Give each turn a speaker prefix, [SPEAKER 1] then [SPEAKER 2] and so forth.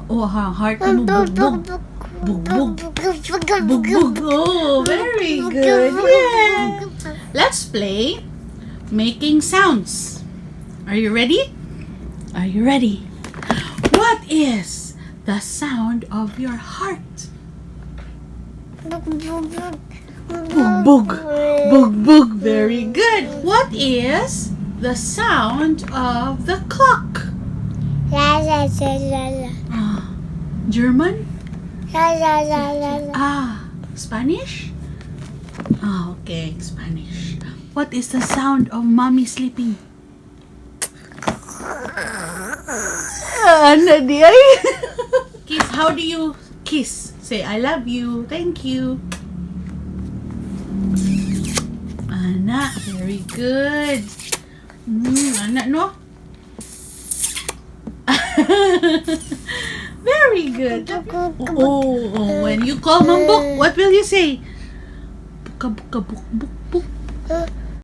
[SPEAKER 1] Oh, heart mo bugbog. Bugbog. Bugbog. Oh, very good. Yeah. Let's play making sounds. Are you ready? Are you ready? What is the sound of your heart? Bugbog. Bugbog. Very good. What is the sound of the clock? German? Spanish? Okay, Spanish. What is the sound of mommy sleeping? Ano di ay? Kiss, how do you kiss? Say, I love you. Thank you. Ana, very good. Ana, no? Very good. Oh, when you call Mambuk, what will you say? Buka buka buk buk buk.